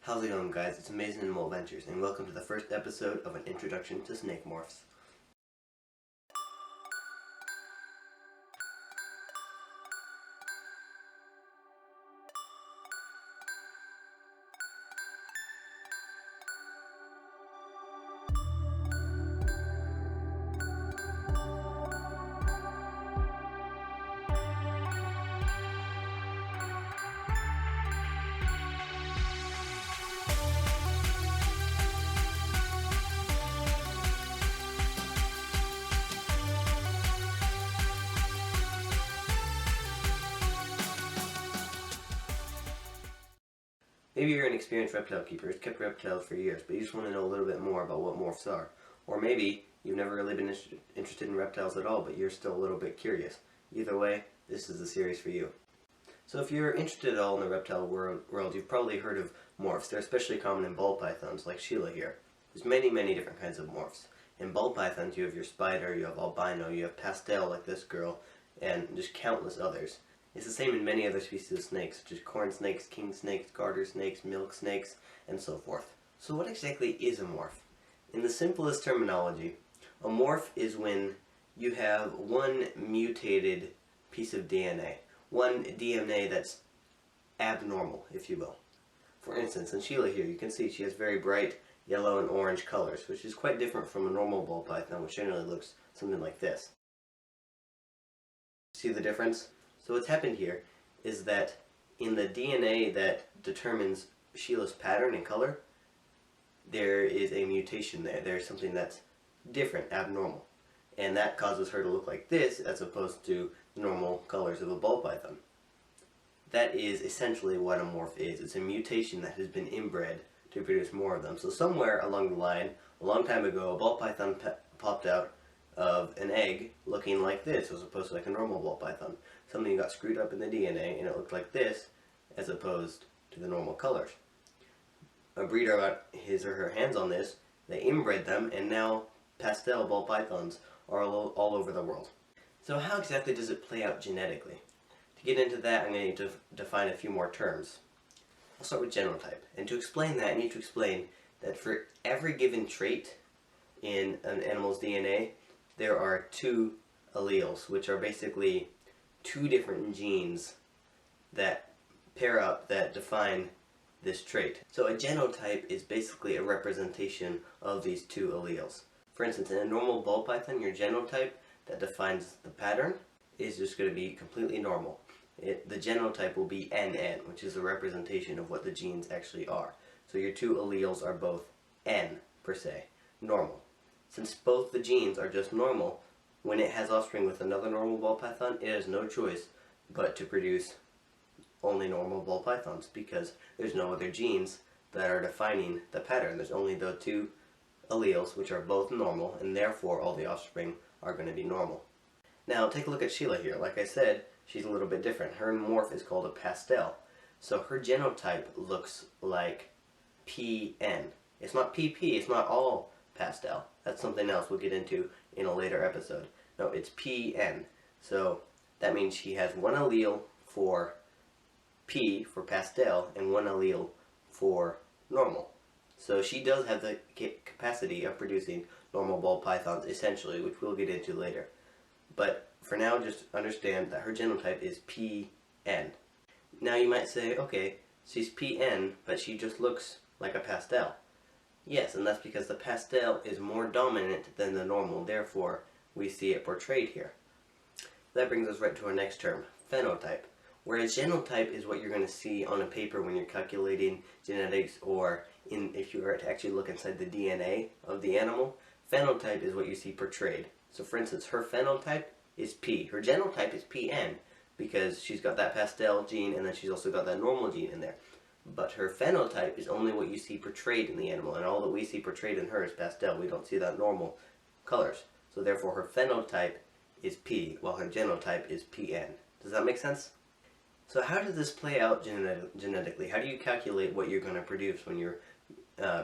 How's it going, guys? It's Amazing Animal Adventures, and welcome to the first episode of an introduction to snake morphs. Maybe you're an experienced reptile keeper who's kept reptiles for years, but you just want to know a little bit more about what morphs are. Or maybe you've never really been interested in reptiles at all, but you're still a little bit curious. Either way, this is the series for you. So if you're interested at all in the reptile world, you've probably heard of morphs. They're especially common in ball pythons, like Sheila here. There's many different kinds of morphs. In ball pythons, you have your spider, you have albino, you have pastel, like this girl, and just countless others. It's the same in many other species of snakes, such as corn snakes, king snakes, garter snakes, milk snakes, and so forth. So what exactly is a morph? In the simplest terminology, a morph is when you have one mutated piece of DNA, one DNA that's abnormal, if you will. For instance, in Sheila here, you can see she has very bright yellow and orange colors, which is quite different from a normal ball python, which generally looks something like this. See the difference? So what's happened here is that in the DNA that determines Sheila's pattern and color, there is a mutation there. There's something that's different, abnormal. And that causes her to look like this as opposed to the normal colors of a ball python. That is essentially what a morph is. It's a mutation that has been inbred to produce more of them. So somewhere along the line, a long time ago, a ball python popped out of an egg looking like this as opposed to like a normal ball python. Something got screwed up in the DNA and it looked like this as opposed to the normal colors. A breeder got his or her hands on this, they inbred them, and now pastel ball pythons are all over the world. So how exactly does it play out genetically? To get into that, I'm going to define a few more terms. I'll start with genotype. And to explain that, I need to explain that for every given trait in an animal's DNA, there are two alleles, which are basically two different genes that pair up that define this trait. So a genotype is basically a representation of these two alleles. For instance, in a normal ball python, your genotype that defines the pattern is just going to be completely normal. The genotype will be NN, which is a representation of what the genes actually are. So your two alleles are both N, per se, normal. Since both the genes are just normal, when it has offspring with another normal ball python, it has no choice but to produce only normal ball pythons because there's no other genes that are defining the pattern. There's only the two alleles, which are both normal, and therefore all the offspring are going to be normal. Now take a look at Sheila here. Like I said, she's a little bit different. Her morph is called a pastel. So her genotype looks like PN. It's not PP, it's not all pastel. That's something else we'll get into in a later episode. No, it's PN. So that means she has one allele for P, for pastel, and one allele for normal. So she does have the capacity of producing normal ball pythons, essentially, which we'll get into later. But for now, just understand that her genotype is PN. Now you might say, okay, she's PN, but she just looks like a pastel. Yes, and that's because the pastel is more dominant than the normal, therefore we see it portrayed here. That brings us right to our next term, phenotype. Whereas genotype is what you're going to see on a paper when you're calculating genetics or if you were to actually look inside the DNA of the animal, phenotype is what you see portrayed. So for instance, her phenotype is P. Her genotype is PN because she's got that pastel gene and then she's also got that normal gene in there. But her phenotype is only what you see portrayed in the animal, and all that we see portrayed in her is pastel. We don't see that normal colors. So therefore her phenotype is P, while her genotype is PN. Does that make sense? So how does this play out genetically? How do you calculate what you're going to produce when you're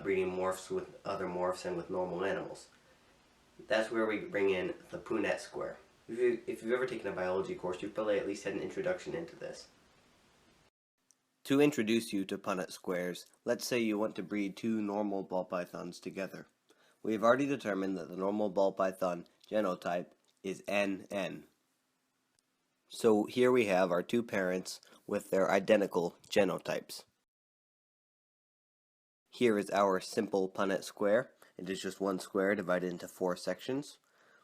breeding morphs with other morphs and with normal animals? That's where we bring in the Punnett square. If you've ever taken a biology course, you've probably at least had an introduction into this. To introduce you to Punnett squares, let's say you want to breed two normal ball pythons together. We have already determined that the normal ball python genotype is NN. So here we have our two parents with their identical genotypes. Here is our simple Punnett square. It is just one square divided into 4 sections.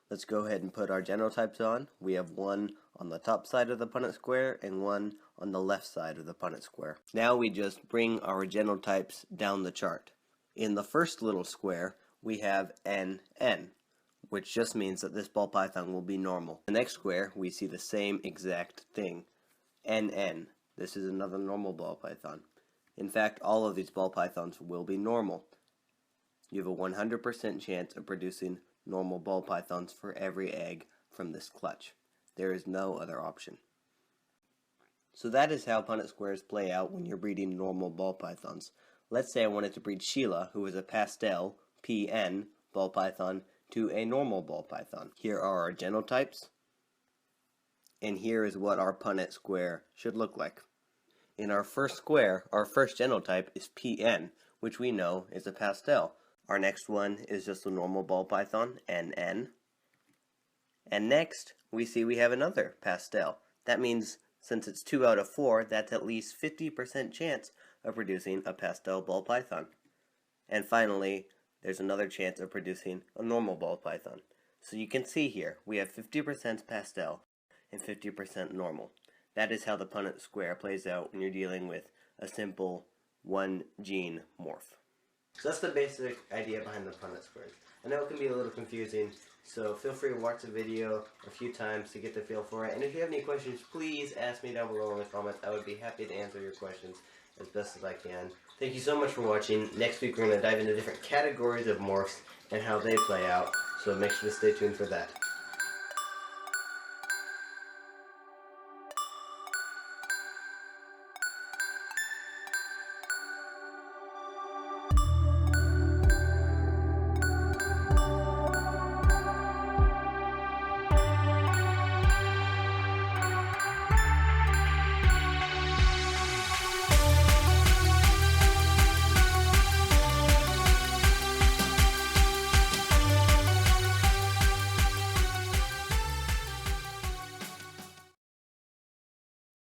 Let's go ahead and put our genotypes on. We have one on the top side of the Punnett square and one on the left side of the Punnett square. Now we just bring our genotypes down the chart. In the first little square, we have NN, which just means that this ball python will be normal. In the next square, we see the same exact thing, NN. This is another normal ball python. In fact, all of these ball pythons will be normal. You have a 100% chance of producing normal ball pythons for every egg from this clutch. There is no other option. So that is how Punnett squares play out when you're breeding normal ball pythons. Let's say I wanted to breed Sheila, who is a pastel, PN, ball python, to a normal ball python. Here are our genotypes, and here is what our Punnett square should look like. In our first square, our first genotype is PN, which we know is a pastel. Our next one is just a normal ball python, NN. And next, we see we have another pastel. That means, since it's 2 out of 4, that's at least 50% chance of producing a pastel ball python. And finally, there's another chance of producing a normal ball python. So you can see here, we have 50% pastel and 50% normal. That is how the Punnett square plays out when you're dealing with a simple one-gene morph. So that's the basic idea behind the Punnett squares. I know it can be a little confusing, so feel free to watch the video a few times to get the feel for it. And if you have any questions, please ask me down below in the comments. I would be happy to answer your questions as best as I can. Thank you so much for watching. Next week we're going to dive into different categories of morphs and how they play out, so make sure to stay tuned for that.